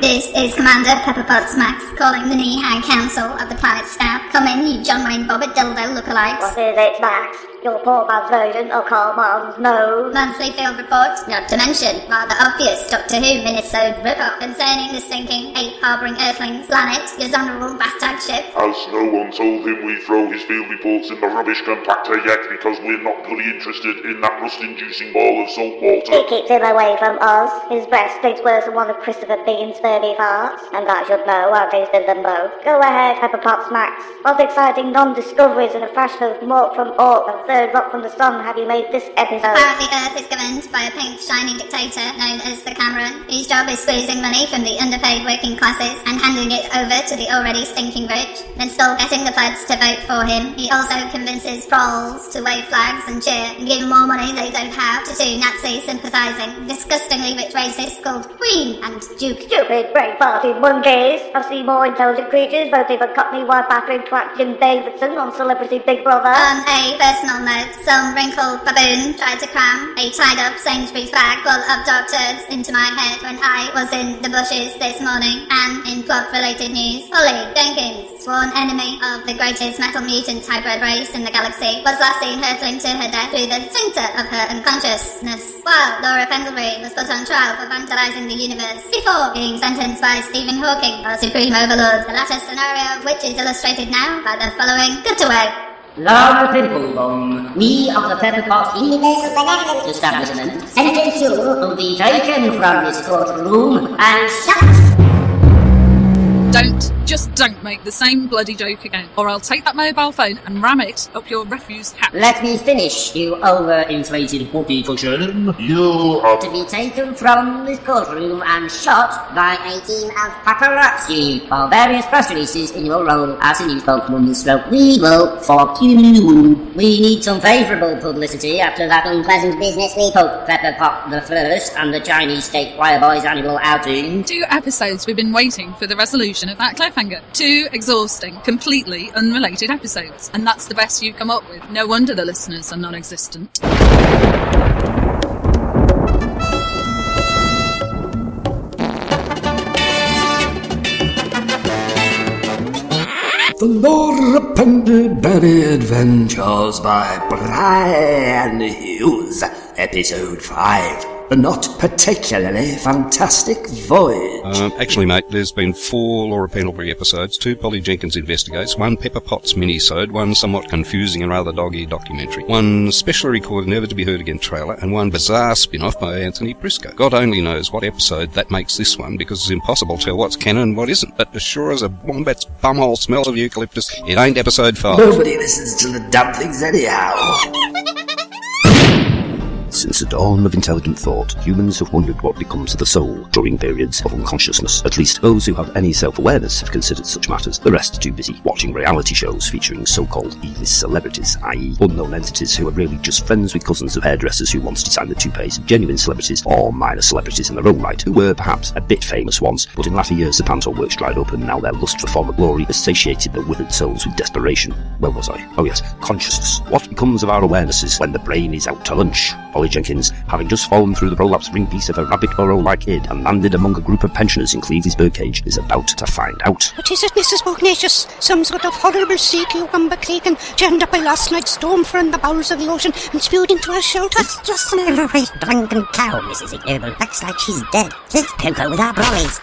This is Commander Pepperpot's Max calling the Knee-High Council of the Planet Staff. Come in, you John Wayne Bobbitt dildo lookalikes. What is it, Max? Your poor man's version of Karl Marx knows. Monthly field report, not to mention rather obvious Doctor Who Minnesota rip-off concerning the stinking ape-harbouring Earthlings planet, your honourable bastard ship. As no one told him we throw his field reports in the rubbish compactor yet because we're not bloody interested in that rust-inducing ball of salt water. It keeps him away from us. His breath stinks worse than one of Christopher Biggins' spermy farts. And I should know, I've tasted them both. Go ahead, Pepperpot's Max. What exciting non-discoveries in a flash of mork from orc and third rock from the sun have you made this episode? Apparently Earth is governed by a pink shiny dictator known as the Cameron, whose job is squeezing money from the underpaid working classes and handing it over to the already stinking rich, then still getting the plebs to vote for him. He also convinces trolls to wave flags and cheer and give more money they don't have to two Nazi sympathising, disgustingly rich racists called Queen and Duke. Stupid brain-farting monkeys. I've seen more intelligent creatures voting for Cockney white battering twat Jim Davidson on Celebrity Big Brother. On a personal note, some wrinkled baboon tried to cram a tied-up Sainsbury's bag full of dog turds into my head when I was in the bushes this morning. And in plot-related news, Polly Jenkins, sworn enemy of the greatest metal mutant hybrid race in the galaxy, was last seen hurtling to her death through the sphincter of her unconsciousness, while Laura Pendlebury was put on trial for vandalising the universe before being sentenced by Stephen Hawking, our supreme overlord, the latter scenario of which is illustrated now by the following cutaway. Laura Pendlebury, we of the Pepperpot Universal Benevolent Establishment sentence you to be taken from this courtroom and shot. Don't make the same bloody joke again, or I'll take that mobile phone and ram it up your refuse hat. Let me finish, you overinflated whoopee cushion. You are To be taken from this courtroom and shot by a team of paparazzi for various press releases in your role as a news spokeswoman. So we will fork you. We need some favourable publicity after that unpleasant business we poked Pepperpot the First and the Chinese State Choir Boys annual outing. 2 episodes we've been waiting for the resolution of that cliffhanger. 2 exhausting, completely unrelated episodes. And that's the best you've come up with. No wonder the listeners are non-existent. The Laura Pendlebury Adventures by Brian Hughes, Episode 5. A not particularly fantastic voyage. Actually, mate, there's been 4 Laura Pendlebury episodes, 2 Polly Jenkins Investigates, 1 Pepper Potts mini-sode, 1 somewhat confusing and rather dog-eared documentary, 1 specially recorded Never to be Heard Again trailer, and 1 bizarre spin-off by Anthony Briscoe. God only knows what episode that makes this one, because it's impossible to tell what's canon and what isn't, but as sure as a wombat's bumhole smells of eucalyptus, it ain't episode 5. Nobody listens to the damn things anyhow. Since the dawn of intelligent thought, humans have wondered what becomes of the soul during periods of unconsciousness. At least those who have any self-awareness have considered such matters. The rest are too busy watching reality shows featuring so-called E-list celebrities, i.e. unknown entities who are really just friends with cousins of hairdressers who once designed the toupees of genuine celebrities, or minor celebrities in their own right, who were perhaps a bit famous once, but in latter years the panto works dried up and now their lust for former glory has satiated their withered souls with desperation. Where was I? Oh yes, consciousness. What becomes of our awarenesses when the brain is out to lunch? Polly Jenkins, having just fallen through the prolapse ring piece of a rabbit burrow-like kid and landed among a group of pensioners in Cleveland's birdcage, is about to find out. What is it, Mrs. Pugnacious? Some sort of horrible sea cucumber cake and jammed up by last night's storm from the bowels of the ocean and spewed into our shelter? It's just an overweight drunken cow, Mrs. Ignoble. Looks like she's dead. Let's poke her with our brollies.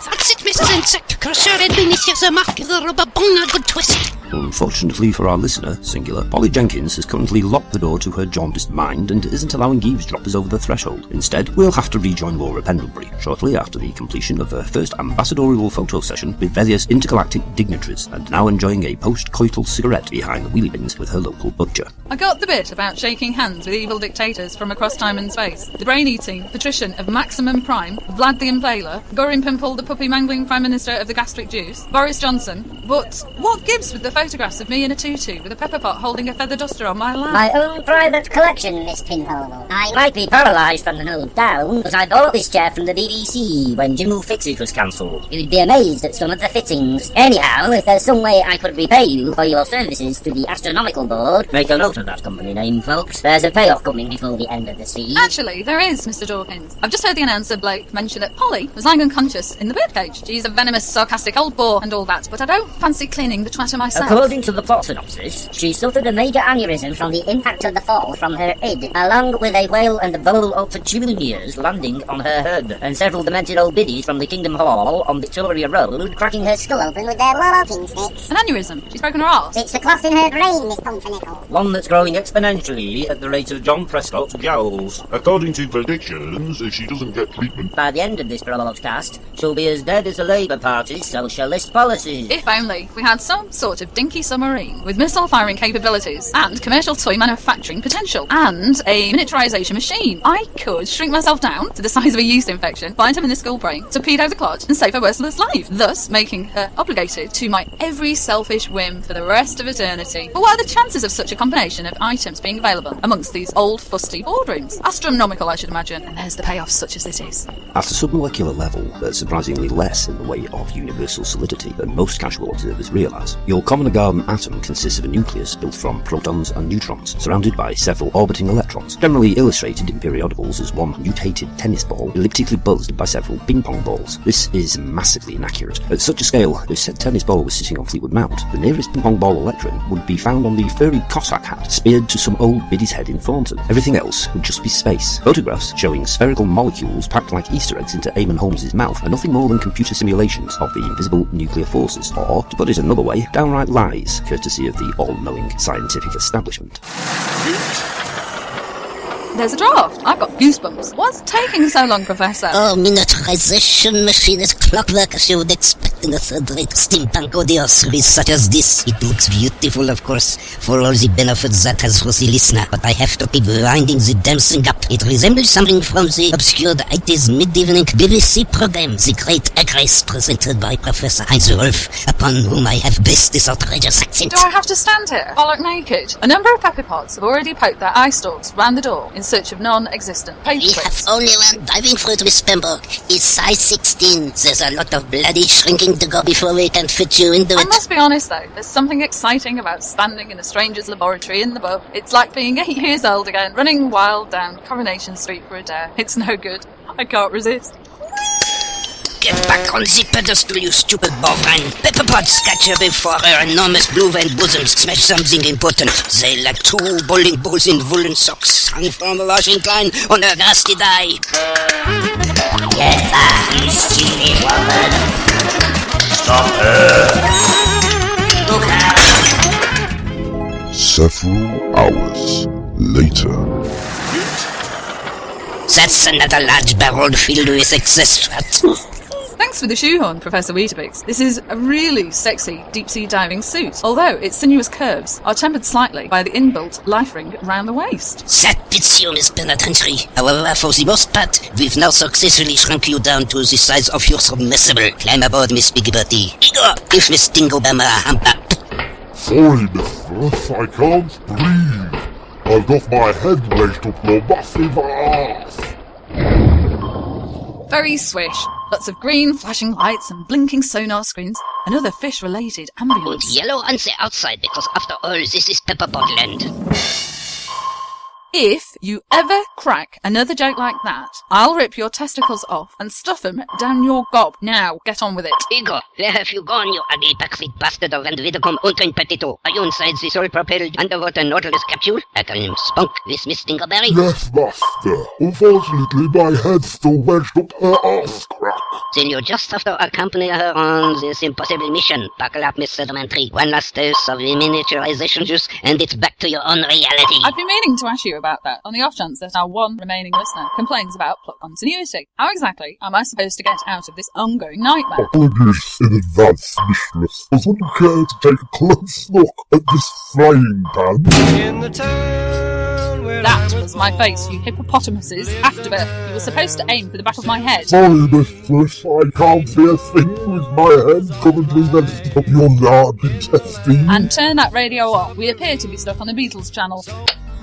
That's it, Mrs. Insect Crusher. Indonesia the rubber bung a good twist. Unfortunately for our listener, singular, Polly Jenkins has currently locked the door to her jaundiced mind and isn't allowing eavesdroppers over the threshold. Instead, we'll have to rejoin Laura Pendlebury shortly after the completion of her first ambassadorial photo session with various intergalactic dignitaries, and now enjoying a post-coital cigarette behind the wheelie bins with her local butcher. I got the bit about shaking hands with evil dictators from across time and space. The brain-eating patrician of Maximum Prime, Vlad the Impaler, Gorin Pimple the puppy-mangling Prime Minister of the Gastric Juice, Boris Johnson, But what gives with the photographs of me in a tutu with a pepper pot holding a feather duster on my lap? My own private collection, Miss Pinhole. I might be paralysed from the nose down, but I bought this chair from the BBC when Jim Who Fix It was cancelled. You'd be amazed at some of the fittings. Anyhow, if there's some way I could repay you for your services to the Astronomical Board, make a note of that company name, folks. There's a payoff coming before the end of the siege. Actually, there is, Mr. Jenkins. I've just heard the announcer bloke mention that Polly was lying unconscious in the birdcage. She's a venomous, sarcastic old bore and all that, but I don't fancy cleaning the twatter myself. According to the plot synopsis, she suffered a major aneurysm from the impact of the fall from her head, along with a whale and a bowl of petunias landing on her head, and several demented old biddies from the Kingdom Hall on Victoria Road cracking her skull open with their walking sticks. An aneurysm? She's broken her arse? It's the clot in her brain, Miss Pumpernickel. One that's growing exponentially at the rate of John Prescott's jowls. According to predictions, if she doesn't get treatment... By the end of this broadcast, she'll be as dead as the Labour Party's socialist policies. If only we had some sort of dinky submarine with missile-firing capabilities and commercial toy manufacturing potential and a miniaturisation machine. I could shrink myself down to the size of a yeast infection, bind her in the skull brain, torpedo the clot, and save her merciless life, thus making her obligated to my every selfish whim for the rest of eternity. But what are the chances of such a combination of items being available amongst these old, fusty boardrooms? Astronomical, I should imagine, and there's the payoff such as this is. At a submolecular level, there's surprisingly less in the way of universal solidity than most casual observers realise. Your common garden atom consists of a nucleus built from protons and neutrons, surrounded by several orbiting electrons, generally illustrated in periodicals as one mutated tennis ball elliptically buzzed by several ping-pong balls. This is massively inaccurate. At such a scale, if said tennis ball was sitting on Fleetwood Mount, the nearest ping-pong ball electron would be found on the furry Cossack hat speared to some old biddy's head in Thornton. Everything else would just be space. Photographs showing spherical molecules packed like Easter eggs into Eamon Holmes's mouth are nothing more than computer simulations of the invisible nuclear forces, or, to put it another way, downright lies, courtesy of the all-knowing scientific establishment. There's a draft. I've got goosebumps. What's taking so long, Professor? Oh, miniaturization machine is clockwork as you would expect in a third-rate steampunk audio series such as this. It looks beautiful, of course, for all the benefits that has for the listener, but I have to keep winding the damn thing up. It resembles something from the obscure 80s mid-evening BBC program, The Great Race, presented by Professor Heinz Wolf, upon whom I have based this outrageous accent. Do I have to stand here, bollock naked? A number of pepper pots have already poked their eye stalks round the door in search of non-existent paper We have only one diving fruit with Pembroke. It's size 16. There's a lot of bloody shrinking to go before we can fit you into I it. must be honest though, there's something exciting about standing in a stranger's laboratory in the pub. It's like being 8 years old again, running wild down Coronation Street for a dare. It's no good. I can't resist. Get back on the pedestal, you stupid bovine. Pepper pots scatter before her enormous blue-veined bosom. Smash something important. They like 2 bowling balls in woolen socks hung from a washing line on a nasty dye. Get back, you silly woman. Stop her! Look out. Several hours later. That's another large barrel filled with excess fat. Thanks for the shoehorn, Professor Weetabix. This is a really sexy deep-sea diving suit, although its sinuous curves are tempered slightly by the inbuilt life ring round the waist. That fits you, Miss Penitentiary. However, for the most part, we've now successfully shrunk you down to the size of your submersible. Climb aboard, Miss Biggie Bertie. Igor, give Miss Dingo Bama a hump up. Sorry, mistress, I can't breathe. I've got my head wedged up your massive ass. Very swish. Lots of green flashing lights and blinking sonar screens and other fish-related And ambience. yellow on the outside, because after all, this is Pepperbot Land. If you ever crack another joke like that, I'll rip your testicles off and stuff them down your gob. Now, get on with it. Igor, where have you gone, you ugly backfeet bastard of and wiederum untrained Are you inside this all-propelled underwater Nautilus capsule? At a spunk with Miss Dingleberry? Yes, master. Unfortunately, my head's still wedged up her ass crack. Then you just have to accompany her on this impossible mission. Buckle up, Miss Sedimentary. One last dose of the miniaturization juice, and it's back to your own reality. I've been meaning to ask you about that, on the off chance that our one remaining listener complains about plot continuity. How exactly am I supposed to get out of this ongoing nightmare? Apologies in advance, mistress. Does one care to take a close look at this frying pan? In the town That was my face, you hippopotamuses. After birth, you were supposed to aim for the back of my head. Sorry, mistress, I can't see a thing with my head currently resting up your large intestine. And turn that radio off. We appear to be stuck on the Beatles channel.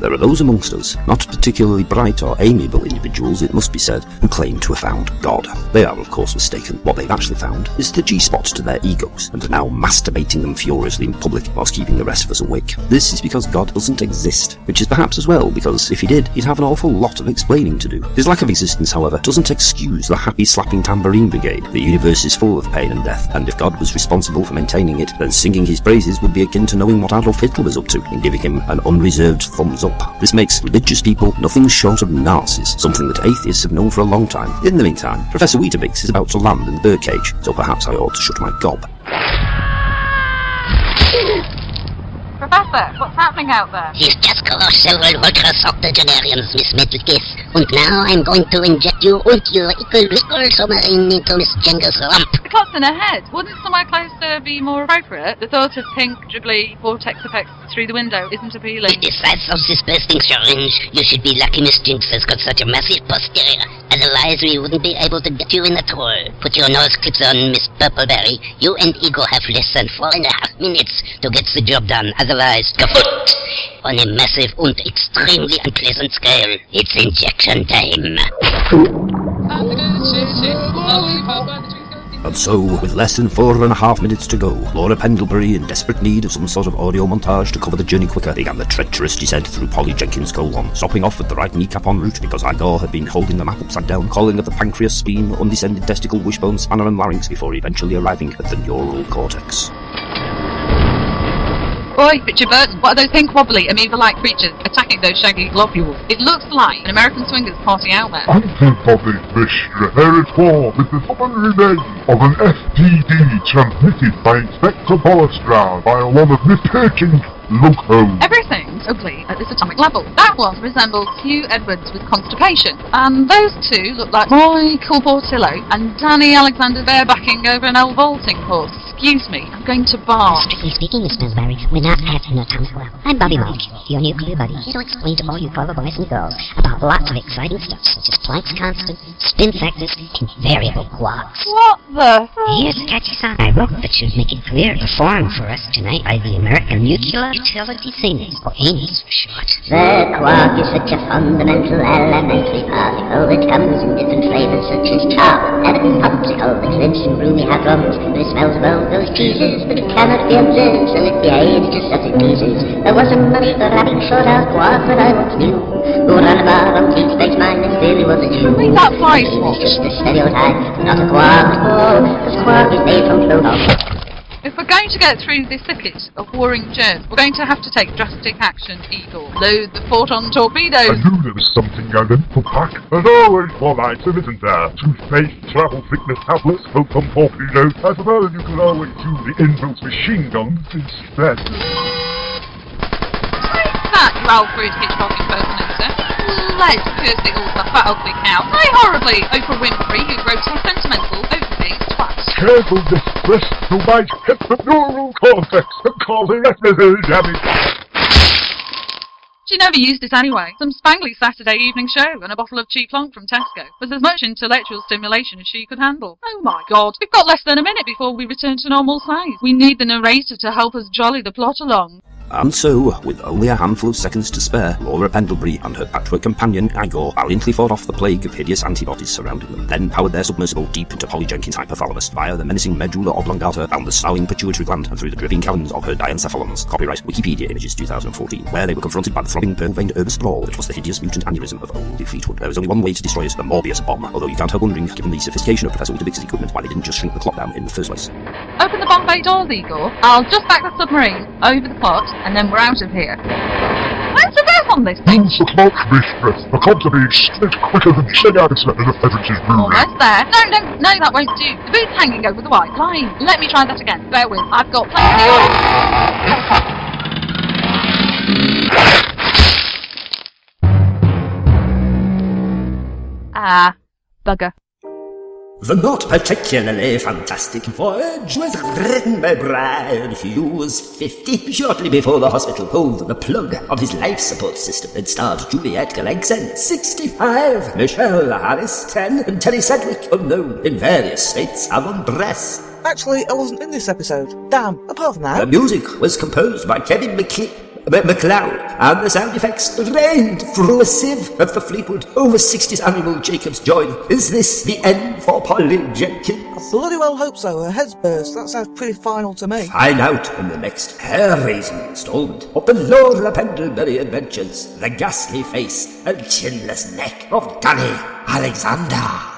There are those amongst us, not particularly bright or amiable individuals, it must be said, who claim to have found God. They are, of course, mistaken. What they've actually found is the G-spot to their egos, and are now masturbating them furiously in public whilst keeping the rest of us awake. This is because God doesn't exist, which is perhaps as well because if he did, he'd have an awful lot of explaining to do. His lack of existence, however, doesn't excuse the happy slapping tambourine brigade. The universe is full of pain and death, and if God was responsible for maintaining it, then singing his praises would be akin to knowing what Adolf Hitler was up to and giving him an unreserved thumbs up. This makes religious people nothing short of narcissists, something that atheists have known for a long time. In the meantime, Professor Weetabix is about to land in the birdcage, so perhaps I ought to shut my gob. Professor, what's happening out there? He's just crushed several ultra-octogenarians, Miss Middlekiss, and now I'm going to inject you and your equal submarine into Miss Jenkins' rump. The clot's in her head. Wouldn't somewhere closer be more appropriate? The thought of pink, dribbly, vortex effects through the window isn't appealing. With the size of this bursting syringe, you should be lucky Miss Jinx has got such a massive posterior. Otherwise, we wouldn't be able to get you in at all. Put your nose clips on, Miss Purpleberry. You and Ego have less than 4.5 minutes to get the job done. Otherwise, kaput! On a massive and extremely unpleasant scale, it's injection time. And so, with less than 4.5 minutes to go, Laura Pendlebury, in desperate need of some sort of audio montage to cover the journey quicker, began the treacherous descent through Polly Jenkins' colon, stopping off at the right kneecap en route because Igor had been holding the map upside down, calling at the pancreas, spleen, undescended testicle, wishbone, spanner and larynx before eventually arriving at the neural cortex. Oi, Richard Burton, what are those pink wobbly amoeba-like creatures attacking those shaggy globules? It looks like an American swingers party out there. Antibody, Mr. Hereford, is the common remains of an STD transmitted by Inspector Bollestrand by one of mistaken loco. Everything's ugly at this atomic level. That one resembles Hugh Edwards with constipation, and those two look like Michael Portillo and Danny Alexander barebacking over an old vaulting course. Excuse me, I'm going to bar. Strictly speaking, Miss Pendlebury, we're not at an atomic level. I'm Bobby Mike, your nuclear buddy, here to explain to all you clever boys and girls about lots of exciting stuff, such as Planck's constant, spin factors, and variable quarks. What the? Here's a catchy song I wrote that should make it clear performed for us tonight by the American Nuclear Utility Singers, or ANIS for short. The quark is such a fundamental elementary particle that comes in different flavors such as chocolate, and popsicle, that lives in roomy hot rooms, that smells of all those cheeses, but it cannot be observed, so it behaves just as it pleases. There was a money for having short out quark that I once knew, who ran about on deep space mine and clearly was a Jew. Read that fly It's just a stereotype, not a quark at all, because quark is made from Pluto. If we're going to get through this thicket of warring germs, we're going to have to take drastic action, Igor. Load the photon torpedoes. I knew there was something I didn't pack. There's always one item, isn't there? Toothpaste, travel sickness tablets, photon torpedoes. I suppose you could always use the inbuilt machine guns instead. What's that, you Alfred Hitchcock impersonator? Let's curse it all, the fat ugly cow. Die horribly, Oprah Winfrey, you grotesque, sentimental, overpaid twat. Careful, distress, you might hit the neural cortex and cause irreparable damage. She never used it anyway. Some spangly Saturday evening show and a bottle of cheap plonk from Tesco was as much intellectual stimulation as she could handle. Oh my god, we've got less than a minute before we return to normal size. We need the narrator to help us jolly the plot along. And so, with only a handful of seconds to spare, Laura Pendlebury and her patchwork companion, Igor, valiantly fought off the plague of hideous antibodies surrounding them, then powered their submersible deep into Polly Jenkins' hypothalamus via the menacing medulla oblongata down the snarling pituitary gland and through the dripping caverns of her diencephalons. Copyright Wikipedia Images 2014, where they were confronted by the throbbing pearl-veined urban sprawl that was the hideous mutant aneurysm of old Fleetwood. There was only one way to destroy it, the Morbius bomb, although you can't help wondering, given the sophistication of Professor Weetabix's equipment, why they didn't just shrink the clot down in the first place. Open the bomb bay doors, Igor. I'll just back the submarine over the plot, and then we're out of here. Where's the gas on this thing? Use the clock, mistress. The cogs are being split quicker than shaggy sweat in a pheasant's room. Almost there. No, that won't do. The boot's hanging over the white line. Let me try that again. Bear with. I've got plenty of oil. Ah, bugger. The not particularly fantastic voyage was written by Brian Hughes, 50, shortly before the hospital pulled the plug on his life support system and starred Juliet Gregson, 65, Michelle Harris, 10, and Terry Sedgwick, unknown, in various states of undress. Actually, I wasn't in this episode. Damn, apart from that... The music was composed by Kevin MacLeod, and the sound effects rained through a sieve of the Fleetwood over 60s annual Jacob's Joy. Is this the end for Polly Jenkins? I bloody well hope so. Her head's burst. That sounds pretty final to me. Find out in the next hair-raising installment of the Laura Pendlebury adventures, the ghastly face and chinless neck of Danny Alexander.